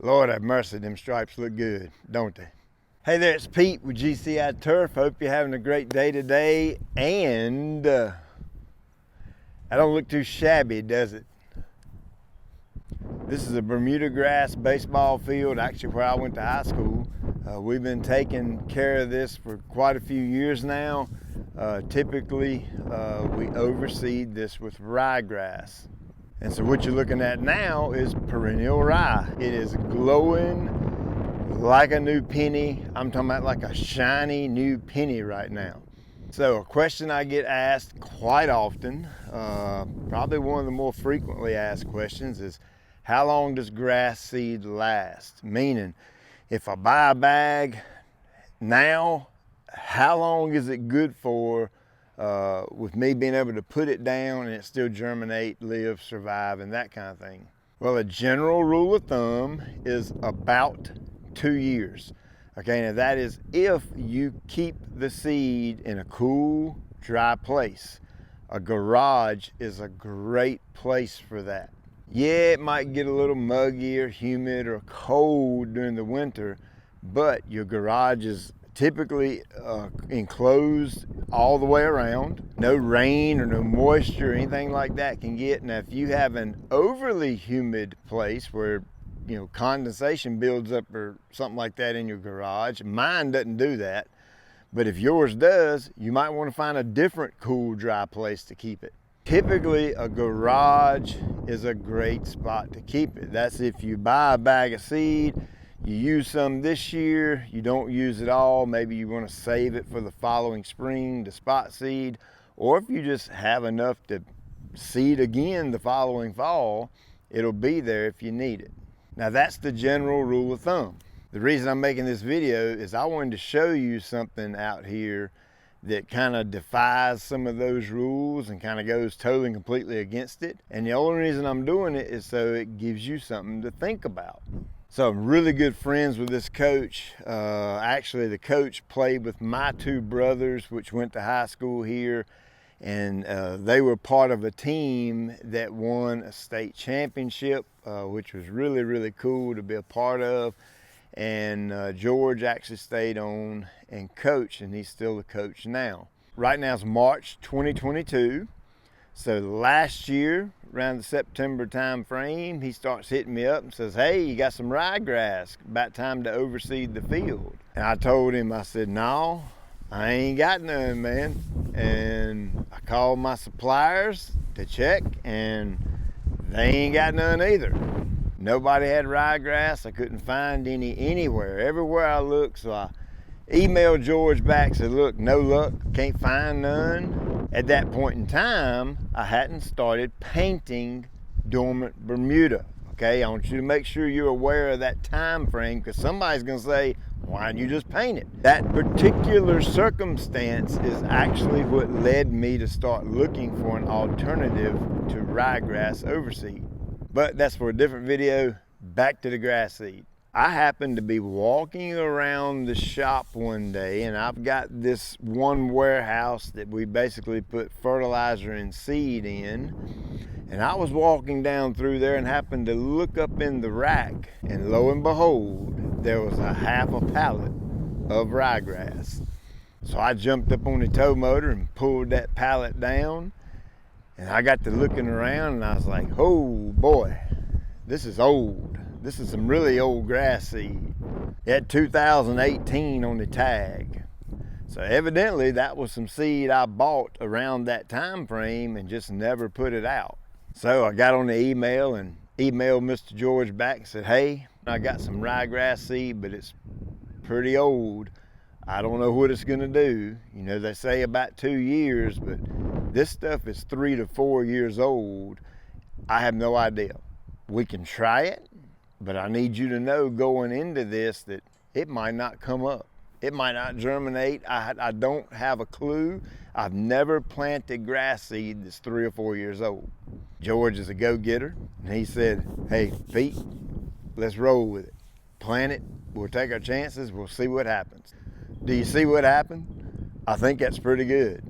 Lord have mercy, them stripes look good, don't they? Hey there, it's Pete with GCI Turf. Hope you're having a great day today. And I don't look too shabby, does it? This is a Bermuda grass baseball field, actually where I went to high school. We've been taking care of this for quite a few years now. Typically, we overseed this with ryegrass. And so what you're looking at now is perennial rye. It is glowing like a new penny. I'm talking about like a shiny new penny right now. So a question I get asked quite often, probably one of the more frequently asked questions, is how long does grass seed last? Meaning, if I buy a bag now, how long is it good for with me being able to put it down and it still germinate, live, survive, and that kind of thing? Well, a general rule of thumb is about 2 years. Okay, now that is if you keep the seed in a cool, dry place. A garage is a great place for that. Yeah, it might get a little muggy or humid or cold during the winter, but your garage is typically enclosed all the way around. No rain or no moisture or anything like that can get. Now, if you have an overly humid place where condensation builds up or something like that in your garage, mine doesn't do that, but if yours does, you might want to find a different cool, dry place to keep it. Typically, a garage is a great spot to keep it. That's if you buy a bag of seed, you use some this year, you don't use it all, maybe you want to save it for the following spring to spot seed, or if you just have enough to seed again the following fall, it'll be there if you need it. Now that's the general rule of thumb. The reason I'm making this video is I wanted to show you something out here that kind of defies some of those rules and kind of goes totally and completely against it. And the only reason I'm doing it is so it gives you something to think about. So I'm really good friends with this coach. Actually, the coach played with my two brothers, which went to high school here. And they were part of a team that won a state championship, which was really, really cool to be a part of. And George actually stayed on and coached, and he's still the coach now. Right now it's March 2022. So last year, around the September time frame, he starts hitting me up and says, hey, you got some ryegrass, about time to overseed the field. And I told him, I said, no, I ain't got none, man. And I called my suppliers to check, and they ain't got none either. Nobody had ryegrass. I couldn't find any anywhere. Everywhere I looked, so I emailed George back, said, look, no luck, can't find none. At that point in time, I hadn't started painting dormant Bermuda. Okay, I want you to make sure you're aware of that time frame, because somebody's gonna say, why didn't you just paint it? That particular circumstance is actually what led me to start looking for an alternative to ryegrass overseed. But that's for a different video. Back to the grass seed. I happened to be walking around the shop one day, and I've got this one warehouse that we basically put fertilizer and seed in. And I was walking down through there and happened to look up in the rack, and lo and behold, there was a half a pallet of ryegrass. So I jumped up on the tow motor and pulled that pallet down, and I got to looking around, and I was like, oh boy, this is old. This is some really old grass seed. It had 2018 on the tag. So evidently that was some seed I bought around that time frame and just never put it out. So I got on the email and emailed Mr. George back and said, hey, I got some ryegrass seed, but it's pretty old. I don't know what it's gonna do. They say about 2 years, but this stuff is 3 to 4 years old. I have no idea. We can try it, but I need you to know going into this that it might not come up. It might not germinate. I don't have a clue. I've never planted grass seed that's 3 or 4 years old. George is a go-getter, and he said, hey, Pete, let's roll with it. Plant it, we'll take our chances, we'll see what happens. Do you see what happened? I think that's pretty good.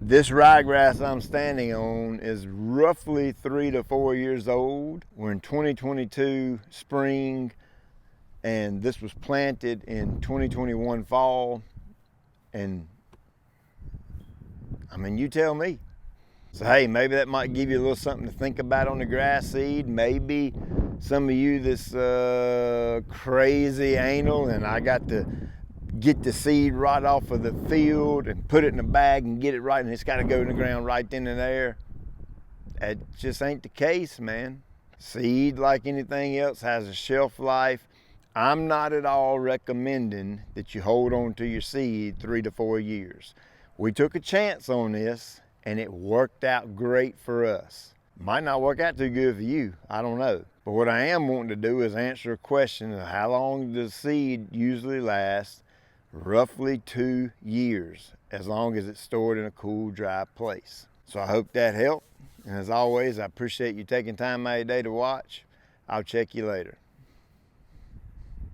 This ryegrass I'm standing on is roughly 3 to 4 years old. We're in 2022 spring. And this was planted in 2021 fall. And I mean, you tell me. So hey, maybe that might give you a little something to think about on the grass seed. Maybe some of you this crazy anal, and I got to get the seed right off of the field and put it in a bag and get it right, and it's got to go in the ground right then and there. That just ain't the case, man. Seed, like anything else, has a shelf life. I'm not at all recommending that you hold on to your seed 3 to 4 years. We took a chance on this and it worked out great for us. Might not work out too good for you, I don't know. But what I am wanting to do is answer a question of how long does seed usually last? Roughly 2 years, as long as it's stored in a cool, dry place. So I hope that helped. And as always, I appreciate you taking time out of your day to watch. I'll check you later.